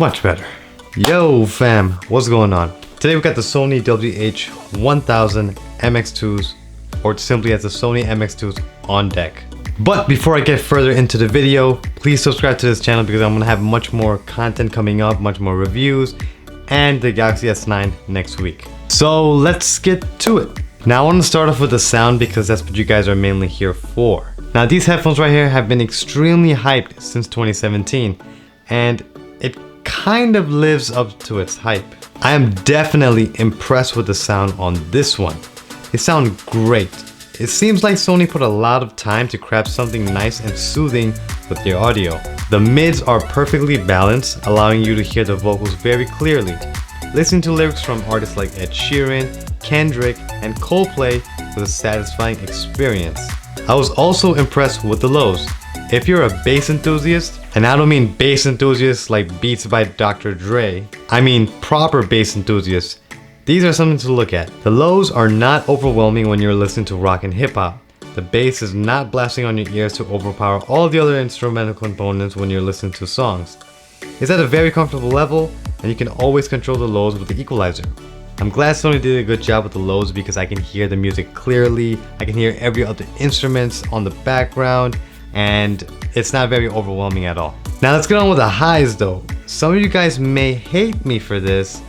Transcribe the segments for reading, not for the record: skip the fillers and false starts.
Much better. Yo fam, what's going on? Today we got the Sony WH-1000XM2s, or simply as the Sony MX2s on deck. But before I get further into the video, please subscribe to this channel because I'm gonna have much more content coming up, much more reviews, and the Galaxy S9 next week. So let's get to it. Now I want to start off with the sound because that's what you guys are mainly here for. Now these headphones right here have been extremely hyped since 2017, and it kind of lives up to its hype. I am definitely impressed with the sound on this one. They sound great. It seems like Sony put a lot of time to craft something nice and soothing with their audio. The mids are perfectly balanced, allowing you to hear the vocals very clearly. Listen to lyrics from artists like Ed Sheeran, Kendrick, and Coldplay with a satisfying experience. I was also impressed with the lows. If you're a bass enthusiast, and I don't mean bass enthusiasts like Beats by Dr. Dre, I mean proper bass enthusiasts, these are something to look at. The lows are not overwhelming when you're listening to rock and hip hop. The bass is not blasting on your ears to overpower all the other instrumental components when you're listening to songs. It's at a very comfortable level, and you can always control the lows with the equalizer. I'm glad Sony did a good job with the lows because I can hear the music clearly, I can hear every other instruments on the background, and it's not very overwhelming at all. Now let's get on with the highs though. Some of you guys may hate me for this,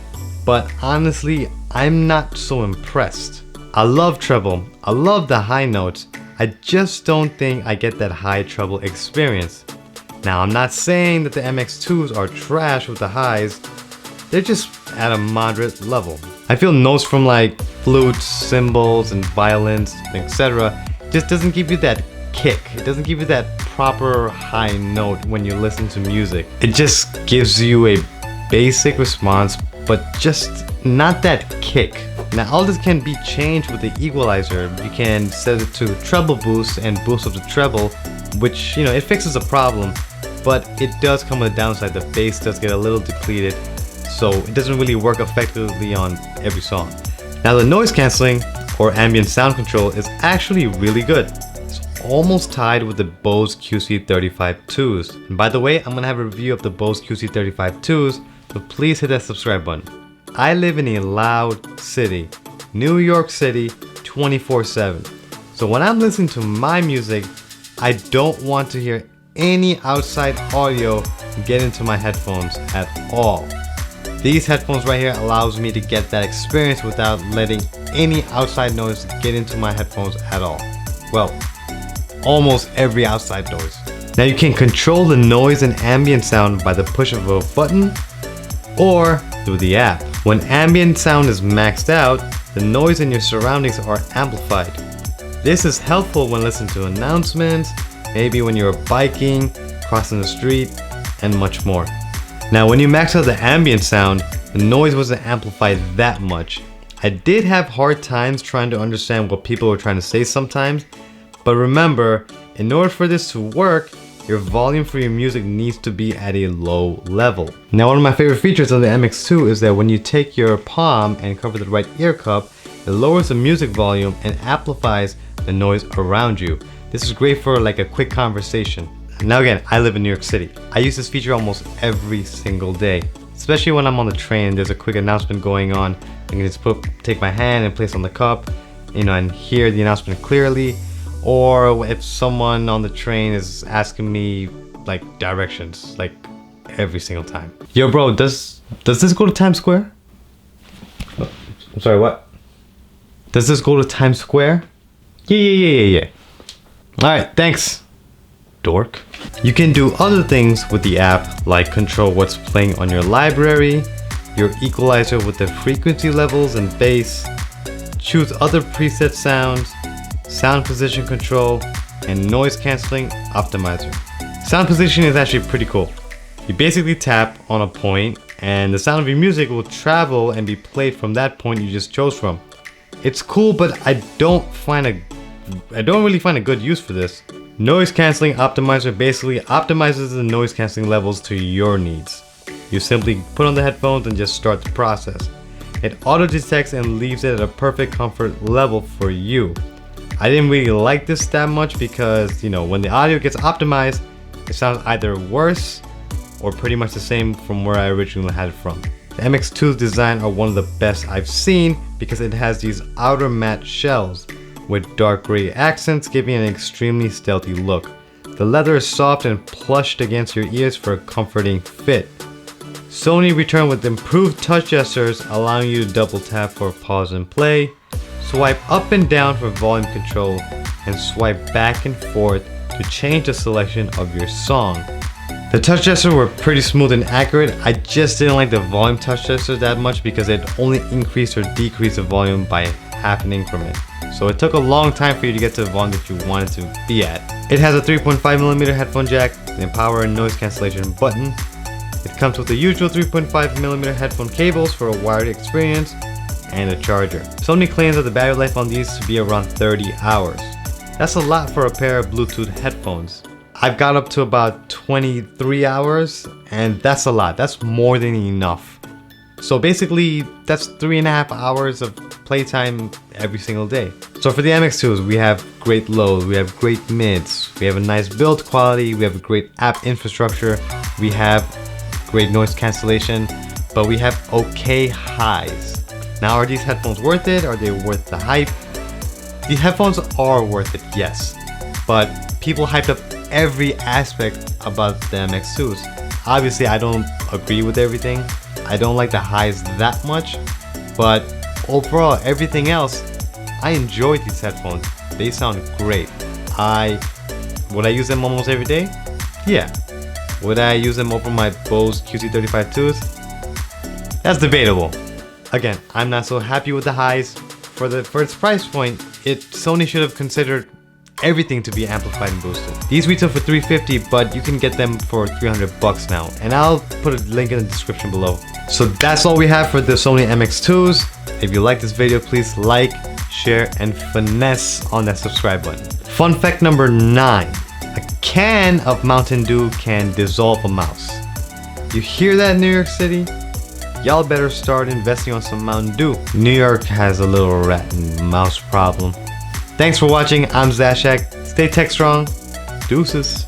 but honestly, I'm not so impressed. I love treble, I love the high notes, I just don't think I get that high treble experience. Now I'm not saying that the MX2s are trash with the highs, they're just at a moderate level. I feel notes from like flutes, cymbals, and violins, etc. just doesn't give you that kick. It doesn't give you that proper high note when you listen to music. It just gives you a basic response, but just not that kick. Now all this can be changed with the equalizer. You can set it to treble boost and boost up the treble, which, you know, it fixes the problem, but it does come with a downside. The bass does get a little depleted, so it doesn't really work effectively on every song. Now the noise cancelling or ambient sound control is actually really good. It's almost tied with the Bose QC35-2s. And by the way, I'm gonna have a review of the Bose QC35-2s, so please hit that subscribe button. I live in a loud city, New York City, 24/7. So when I'm listening to my music, I don't want to hear any outside audio get into my headphones at all. These headphones right here allows me to get that experience without letting any outside noise get into my headphones at all. Well, almost every outside noise. Now you can control the noise and ambient sound by the push of a button or through the app. When ambient sound is maxed out, the noise in your surroundings are amplified. This is helpful when listening to announcements, maybe when you're biking, crossing the street, and much more. Now when you max out the ambient sound, the noise wasn't amplified that much. I did have hard times trying to understand what people were trying to say sometimes, but remember, in order for this to work, your volume for your music needs to be at a low level. Now one of my favorite features of the MX2 is that when you take your palm and cover the right ear cup, it lowers the music volume and amplifies the noise around you. This is great for like a quick conversation. Now again, I live in New York City. I use this feature almost every single day, especially when I'm on the train and there's a quick announcement going on. I can just take my hand and place on the cup, you know, and hear the announcement clearly. Or if someone on the train is asking me like directions, like every single time. Yo bro, does this go to Times Square? Oh, I'm sorry, what? Does this go to Times Square? Yeah. Alright, thanks, dork. You can do other things with the app, like control what's playing on your library, your equalizer with the frequency levels and bass, choose other preset sounds, sound position control, and noise cancelling optimizer. Sound position is actually pretty cool. You basically tap on a point and the sound of your music will travel and be played from that point you just chose from. It's cool, but I don't really find a good use for this. Noise cancelling optimizer basically optimizes the noise cancelling levels to your needs. You simply put on the headphones and just start the process. It auto detects and leaves it at a perfect comfort level for you. I didn't really like this that much because, you know, when the audio gets optimized, it sounds either worse or pretty much the same from where I originally had it from. The MX2's design are one of the best I've seen because it has these outer matte shells with dark gray accents giving an extremely stealthy look. The leather is soft and plushed against your ears for a comforting fit. Sony returned with improved touch gestures, allowing you to double tap for pause and play, swipe up and down for volume control, and swipe back and forth to change the selection of your song. The touch gestures were pretty smooth and accurate. I just didn't like the volume touch gestures that much because it only increased or decreased the volume by half an increment. So it took a long time for you to get to the volume that you wanted to be at. It has a 3.5mm headphone jack, and power and noise cancellation button. It comes with the usual 3.5mm headphone cables for a wired experience and a charger. Sony claims that the battery life on these to be around 30 hours. That's a lot for a pair of Bluetooth headphones. I've got up to about 23 hours, and that's a lot. That's more than enough. So basically, that's 3.5 hours of playtime every single day. So for the MX2s, we have great lows, we have great mids, we have a nice build quality, we have a great app infrastructure, we have great noise cancellation, but we have okay highs. Now, are these headphones worth it? Are they worth the hype? These headphones are worth it, yes. But people hyped up every aspect about the MX2s. Obviously, I don't agree with everything. I don't like the highs that much, but overall, everything else, I enjoy these headphones. They sound great. Would I use them almost every day? Yeah. Would I use them over my Bose QC35-2s? That's debatable. Again, I'm not so happy with the highs. For its price point, Sony should have considered everything to be amplified and boosted. These retail for $350, but you can get them for $300 now, and I'll put a link in the description below. So that's all we have for the Sony MX2s. If you like this video, please like, share, and finesse on that subscribe button. Fun fact number 9. A can of Mountain Dew can dissolve a mouse. You hear that, New York City? Y'all better start investing on some Mountain Dew. New York has a little rat and mouse problem. Thanks for watching. I'm Zashak. Stay tech strong. Deuces.